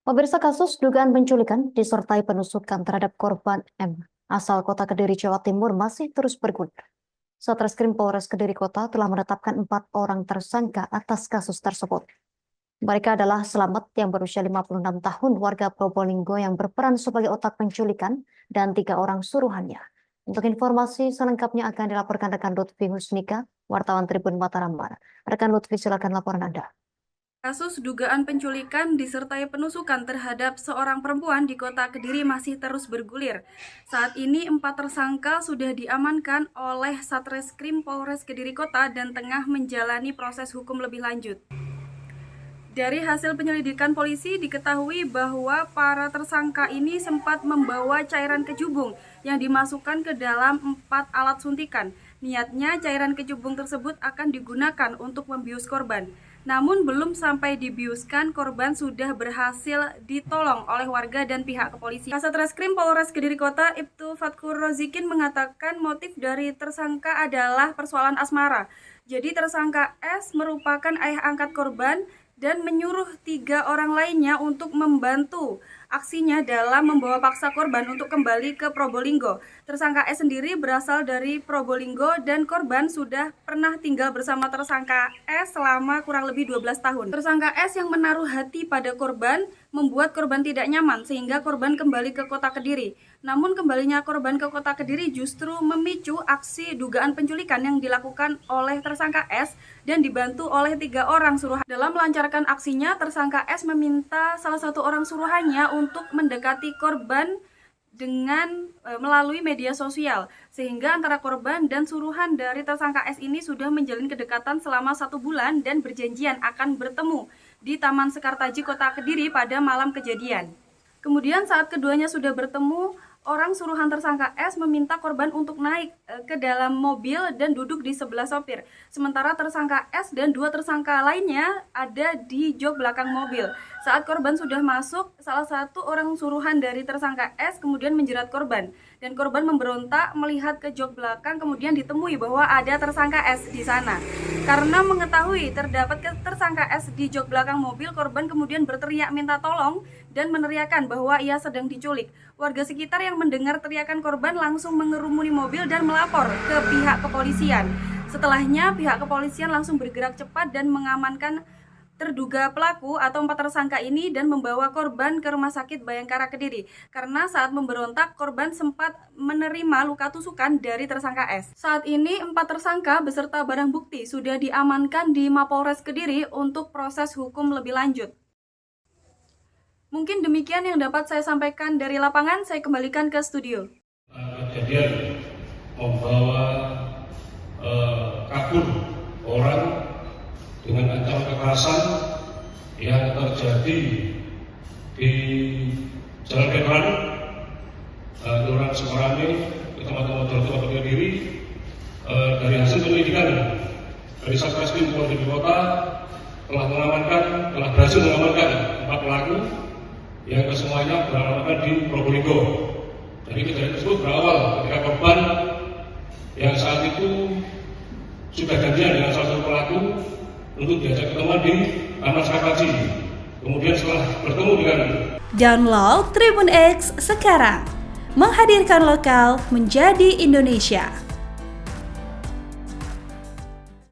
Pemirsa, kasus dugaan penculikan disertai penusukan terhadap korban M asal Kota Kediri, Jawa Timur masih terus bergulir. Satreskrim Polres Kediri Kota telah menetapkan 4 orang tersangka atas kasus tersebut. Mereka adalah Slamet yang berusia 56 tahun, warga Probolinggo yang berperan sebagai otak penculikan, dan 3 orang suruhannya. Untuk informasi selengkapnya akan dilaporkan rekan Lutfi Husnika, wartawan Tribun Mataram. Rekan Lutfi, silakan laporan Anda. Kasus dugaan penculikan disertai penusukan terhadap seorang perempuan di Kota Kediri masih terus bergulir. Saat ini 4 tersangka sudah diamankan oleh Satreskrim Polres Kediri Kota dan tengah menjalani proses hukum lebih lanjut. Dari hasil penyelidikan polisi diketahui bahwa para tersangka ini sempat membawa cairan kejubung yang dimasukkan ke dalam 4 alat suntikan. Niatnya cairan kejubung tersebut akan digunakan untuk membius korban. Namun belum sampai dibiuskan, korban sudah berhasil ditolong oleh warga dan pihak kepolisian. Satreskrim Polres Kediri Kota Ibtu Fatkur Rozikin mengatakan motif dari tersangka adalah persoalan asmara. Jadi tersangka S merupakan ayah angkat korban dan menyuruh 3 orang lainnya untuk membantu aksinya dalam membawa paksa korban untuk kembali ke Probolinggo. Tersangka S sendiri berasal dari Probolinggo dan korban sudah pernah tinggal bersama tersangka S selama kurang lebih 12 tahun. Tersangka S yang menaruh hati pada korban membuat korban tidak nyaman sehingga korban kembali ke Kota Kediri. Namun kembalinya korban ke Kota Kediri justru memicu aksi dugaan penculikan yang dilakukan oleh tersangka S dan dibantu oleh 3 orang suruhan. Dalam melancarkan aksinya, tersangka S meminta salah satu orang suruhannya untuk mendekati korban dengan melalui media sosial, sehingga antara korban dan suruhan dari tersangka S ini sudah menjalin kedekatan selama 1 bulan dan berjanjian akan bertemu di Taman Sekartaji Kota Kediri pada malam kejadian. Kemudian saat keduanya sudah bertemu, orang suruhan tersangka S meminta korban untuk naik ke dalam mobil dan duduk di sebelah sopir. Sementara tersangka S dan 2 tersangka lainnya ada di jok belakang mobil. Saat korban sudah masuk, salah satu orang suruhan dari tersangka S kemudian menjerat korban. Dan korban memberontak melihat ke jok belakang, kemudian ditemui bahwa ada tersangka S di sana. Karena mengetahui terdapat tersangka S di jok belakang mobil, korban kemudian berteriak minta tolong dan meneriakkan bahwa ia sedang diculik. Warga sekitar yang mendengar teriakan korban langsung mengerumuni mobil dan melapor ke pihak kepolisian. Setelahnya, pihak kepolisian langsung bergerak cepat dan mengamankan terduga pelaku atau 4 tersangka ini dan membawa korban ke Rumah Sakit Bayangkara Kediri. Karena saat memberontak, korban sempat menerima luka tusukan dari tersangka S. Saat ini 4 tersangka beserta barang bukti sudah diamankan di Mapolres Kediri untuk proses hukum lebih lanjut. Mungkin demikian yang dapat saya sampaikan dari lapangan. Saya kembalikan ke studio. Kejadian membawa kabur orang dengan ancaman kekerasan yang terjadi di Jalan Veteran, Kelurahan Sukarame, Kecamatan Mojokerto, Kediri. Dari hasil penyelidikan dari Satreskrim Polres Kediri Kota telah berhasil mengamankan 4 pelaku yang kesemuanya beralamat di Probolinggo. Jadi kejadian tersebut berawal ketika korban yang saat itu sudah janjian dengan salah satu pelaku untuk diajak ketemuan di Taman Sekartaji. Kemudian setelah bertemu dengan Download Tribun X sekarang, menghadirkan lokal menjadi Indonesia.